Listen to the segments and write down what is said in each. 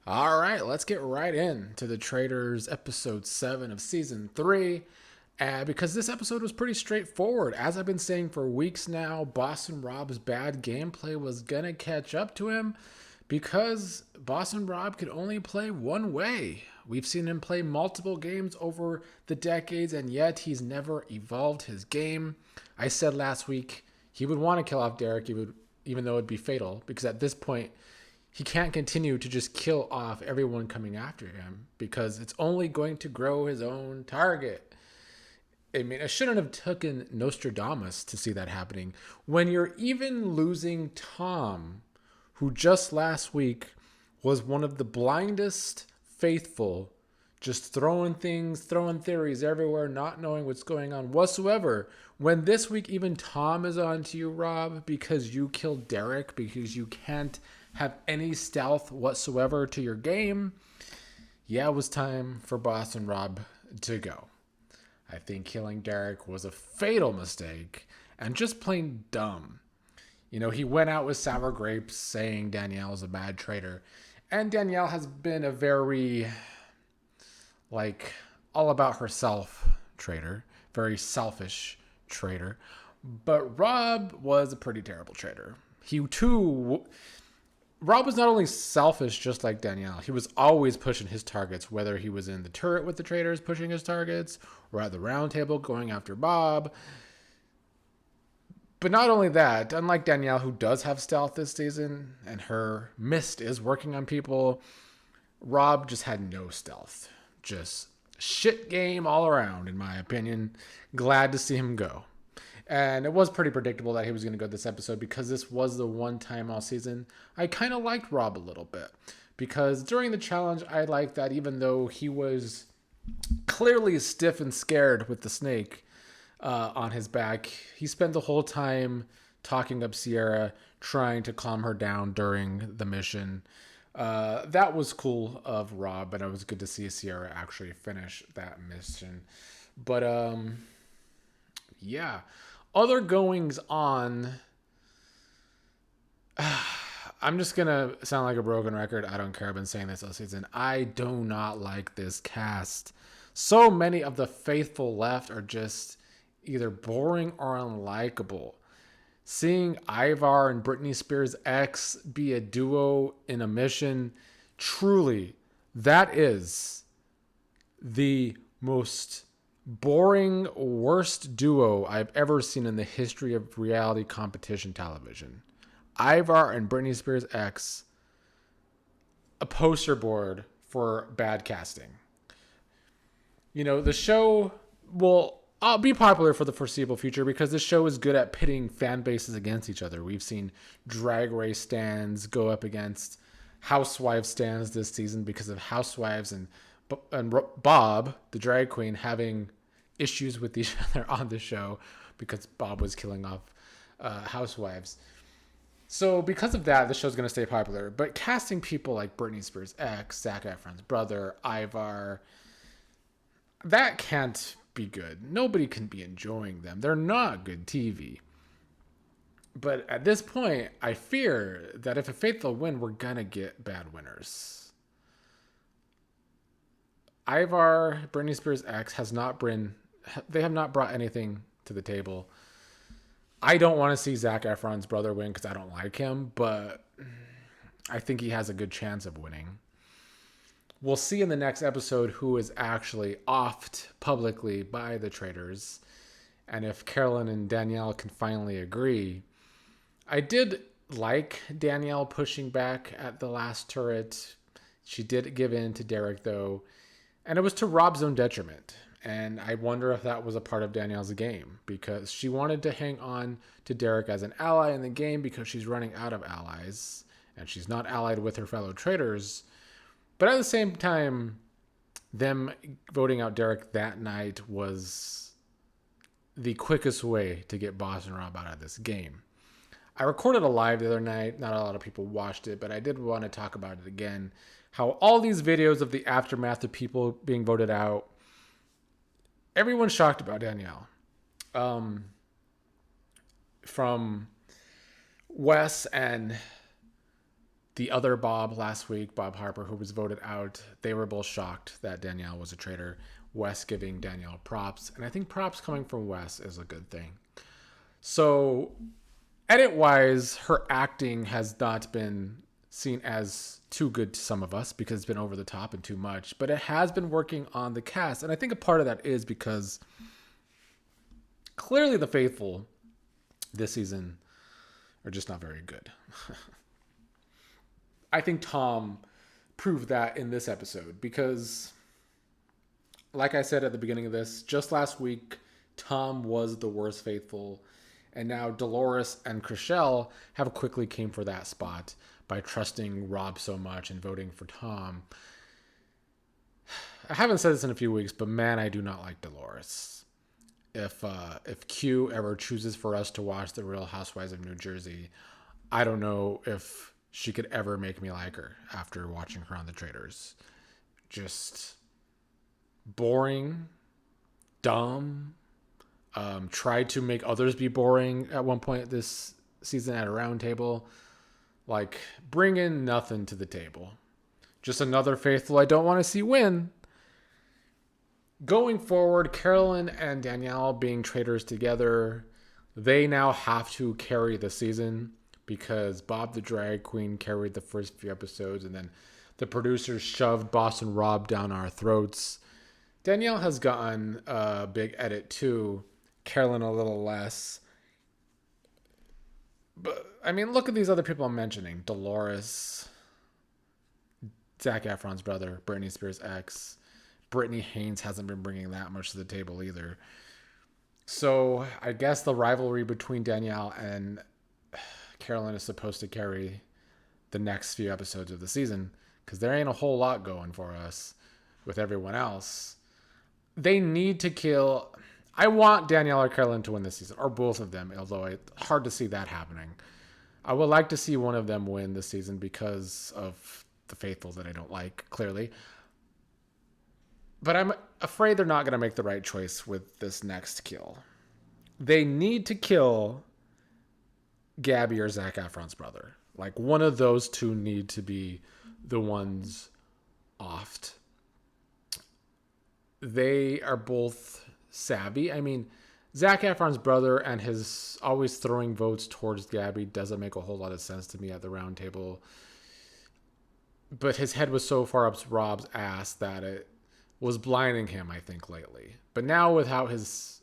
All right, let's get right into the Traitors episode 7 of season 3. Because this episode was pretty straightforward. As I've been saying for weeks now, Boston Rob's bad gameplay was going to catch up to him because Boston Rob could only play one way. We've seen him play multiple games over the decades, and yet he's never evolved his game. I said last week he would want to kill off Derek, even though it'd be fatal, because at this point, he can't continue to just kill off everyone coming after him because it's only going to grow his own target. I mean, I shouldn't have taken Nostradamus to see that happening. When you're even losing Tom, who just last week was one of the blindest faithful, just throwing things, throwing theories everywhere, not knowing what's going on whatsoever. When this week even Tom is on to you, Rob, because you killed Derek, because you can't have any stealth whatsoever to your game, yeah, it was time for Boston Rob to go. I think killing Derek was a fatal mistake and just plain dumb. You know, he went out with sour grapes saying Danielle's a bad traitor. And Danielle has been a very, like, all about herself traitor, very selfish traitor. But Rob was a pretty terrible traitor. He too Rob was not only selfish, just like Danielle, he was always pushing his targets, whether he was in the turret with the traitors pushing his targets or at the round table going after Bob. But not only that, unlike Danielle, who does have stealth this season and her mist is working on people, Rob just had no stealth. Just shit game all around, in my opinion. Glad to see him go. And it was pretty predictable that he was going to go this episode because this was the one time all season I kind of liked Rob a little bit. Because during the challenge, I liked that even though he was clearly stiff and scared with the snake on his back, he spent the whole time talking up Sierra, trying to calm her down during the mission. That was cool of Rob, and it was good to see Sierra actually finish that mission. But yeah, other goings on. I'm just gonna sound like a broken record. I don't care. I've been saying this all season. I do not like this cast. So many of the faithful left are just either boring or unlikable. Seeing Ivar and Brittany Spears' ex be a duo in a mission, truly, that is the most boring, worst duo I've ever seen in the history of reality competition television. Ivar and Britney Spears' ex, a poster board for bad casting. You know, the show will be popular for the foreseeable future because the show is good at pitting fan bases against each other. We've seen Drag Race stands go up against Housewives stands this season because of Housewives and Bob, the drag queen, having issues with each other on the show because Bob was killing off Housewives. So because of that, the show's going to stay popular. But casting people like Britney Spears' ex, Zac Efrons' brother, Ivar, that can't be good. Nobody can be enjoying them. They're not good TV. But at this point, I fear that if a faithful win, we're going to get bad winners. Ivar, Britney Spears' ex, they have not brought anything to the table. I don't want to see Zac Efron's brother win because I don't like him, but I think he has a good chance of winning. We'll see in the next episode who is actually offed publicly by the traitors, and if Carolyn and Danielle can finally agree. I did like Danielle pushing back at the last turret. She did give in to Derek, though, and it was to Rob's own detriment. And I wonder if that was a part of Danielle's game because she wanted to hang on to Derek as an ally in the game because she's running out of allies and she's not allied with her fellow traitors. But at the same time, them voting out Derek that night was the quickest way to get Boston Rob out of this game. I recorded a live the other night. Not a lot of people watched it, but I did want to talk about it again. How all these videos of the aftermath of people being voted out, everyone's shocked about Danielle. From Wes and the other Bob last week, Bob Harper, who was voted out, they were both shocked that Danielle was a traitor. Wes giving Danielle props. And I think props coming from Wes is a good thing. So, edit-wise, her acting has not been seen as too good to some of us because it's been over the top and too much. But it has been working on the cast. And I think a part of that is because clearly the faithful this season are just not very good. I think Tom proved that in this episode because, like I said at the beginning of this, just last week, Tom was the worst faithful. And now Dolores and Chriselle have quickly came for that spot by trusting Rob so much and voting for Tom. I haven't said this in a few weeks, but man, I do not like Dolores. If Q ever chooses for us to watch The Real Housewives of New Jersey, I don't know if she could ever make me like her after watching her on The Traitors. Just boring, dumb, tried to make others be boring at one point this season at a round table. Like, bringing nothing to the table. Just another faithful I don't want to see win. Going forward, Carolyn and Danielle being traitors together, they now have to carry the season because Bob the Drag Queen carried the first few episodes and then the producers shoved Boston Rob down our throats. Danielle has gotten a big edit too. Carolyn a little less. But, I mean, look at these other people I'm mentioning. Dolores, Zac Efrons' brother, Brittany Spears' ex. Brittany Haynes hasn't been bringing that much to the table either. So I guess the rivalry between Danielle and Carolyn is supposed to carry the next few episodes of the season because there ain't a whole lot going for us with everyone else. They need to kill... I want Danielle or Carolyn to win this season, or both of them, although it's hard to see that happening. I would like to see one of them win this season because of the faithful that I don't like, clearly. But I'm afraid they're not going to make the right choice with this next kill. They need to kill Gabby or Zac Efron's brother. Like, one of those two need to be the ones offed. They are both savvy. I mean, Zac Efron's brother and his always throwing votes towards Gabby doesn't make a whole lot of sense to me at the round table. But his head was so far up Rob's ass that it was blinding him, I think, lately. But now without his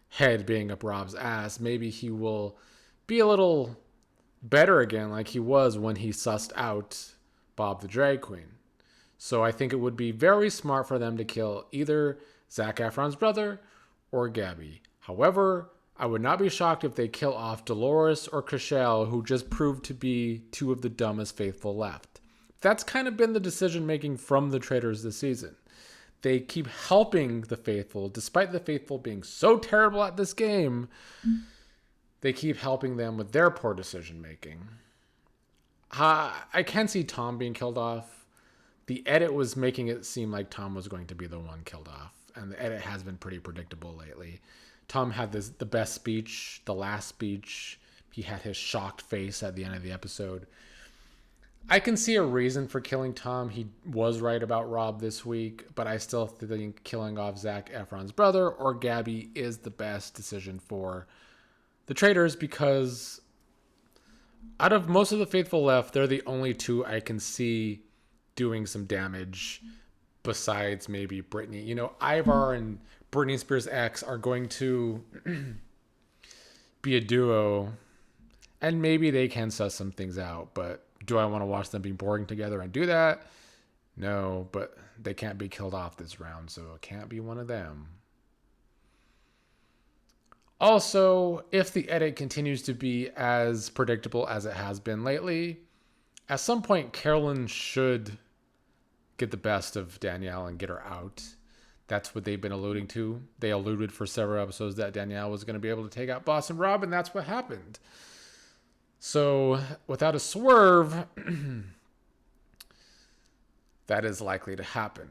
head being up Rob's ass, maybe he will be a little better again like he was when he sussed out Bob the Drag Queen. So I think it would be very smart for them to kill either Zac Efron's brother or Gabby. However, I would not be shocked if they kill off Dolores or Chriselle, who just proved to be two of the dumbest faithful left. That's kind of been the decision making from the Traitors this season. They keep helping the faithful, despite the faithful being so terrible at this game. They keep helping them with their poor decision making. I can see Tom being killed off. The edit was making it seem like Tom was going to be the one killed off, and the edit has been pretty predictable lately. Tom had the best speech, the last speech. He had his shocked face at the end of the episode. I can see a reason for killing Tom. He was right about Rob this week, but I still think killing off Zac Efron's brother or Gabby is the best decision for the Traitors because out of most of the faithful left, they're the only two I can see doing some damage besides maybe Brittany. You know, Ivar and Brittany Spears' ex are going to be a duo, and maybe they can suss some things out, but do I want to watch them be boring together and do that? No, but they can't be killed off this round, so it can't be one of them. Also, if the edit continues to be as predictable as it has been lately, at some point Carolyn should get the best of Danielle and get her out. That's what they've been alluding to. They alluded for several episodes that Danielle was going to be able to take out Boston Rob, and that's what happened. So, without a swerve, that is likely to happen.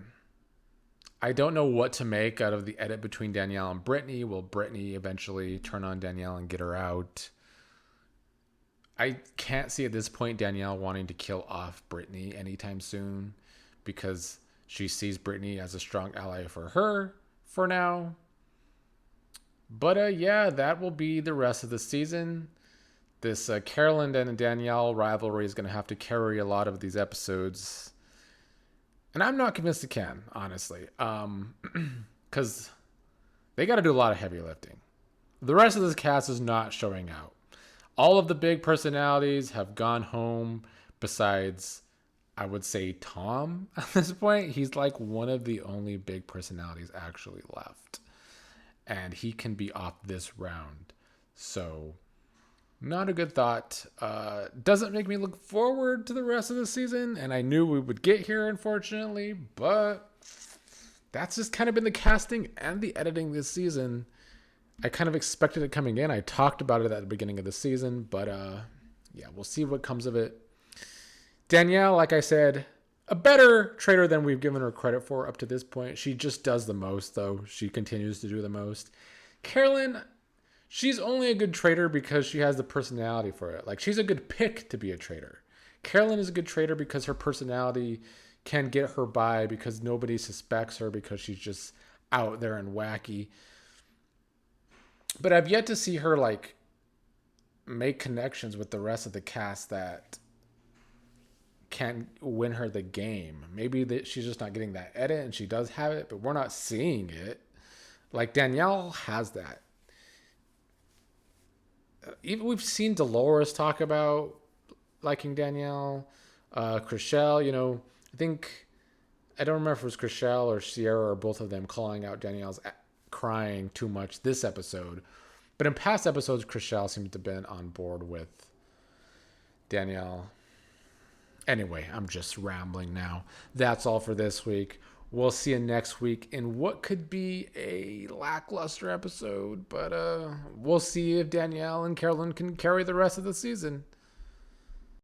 I don't know what to make out of the edit between Danielle and Brittany. Will Brittany eventually turn on Danielle and get her out? I can't see at this point Danielle wanting to kill off Brittany anytime soon because she sees Brittany as a strong ally for her for now. But yeah, that will be the rest of the season. This Carolyn and Danielle rivalry is going to have to carry a lot of these episodes. And I'm not convinced it can, honestly. Because they got to do a lot of heavy lifting. The rest of this cast is not showing out. All of the big personalities have gone home besides, I would say, Tom at this point. He's like one of the only big personalities actually left. And he can be off this round. So, not a good thought. Doesn't make me look forward to the rest of the season. And I knew we would get here, unfortunately. But that's just kind of been the casting and the editing this season. I kind of expected it coming in. I talked about it at the beginning of the season. But yeah, we'll see what comes of it. Danielle, like I said, a better traitor than we've given her credit for up to this point. She just does the most, though. She continues to do the most. Carolyn, she's only a good traitor because she has the personality for it. Like, she's a good pick to be a traitor. Carolyn is a good traitor because her personality can get her by because nobody suspects her because she's just out there and wacky. But I've yet to see her, like, make connections with the rest of the cast that can win her the game. Maybe that she's just not getting that edit and she does have it, but we're not seeing it. Like, Danielle has that. Even we've seen Dolores talk about liking Danielle. Chriselle, you know, I don't remember if it was Chriselle or Sierra or both of them calling out Danielle's crying too much this episode. But in past episodes, Chriselle seems to have been on board with Danielle. Anyway, I'm just rambling now. That's all for this week. We'll see you next week in what could be a lackluster episode, but we'll see if Danielle and Carolyn can carry the rest of the season.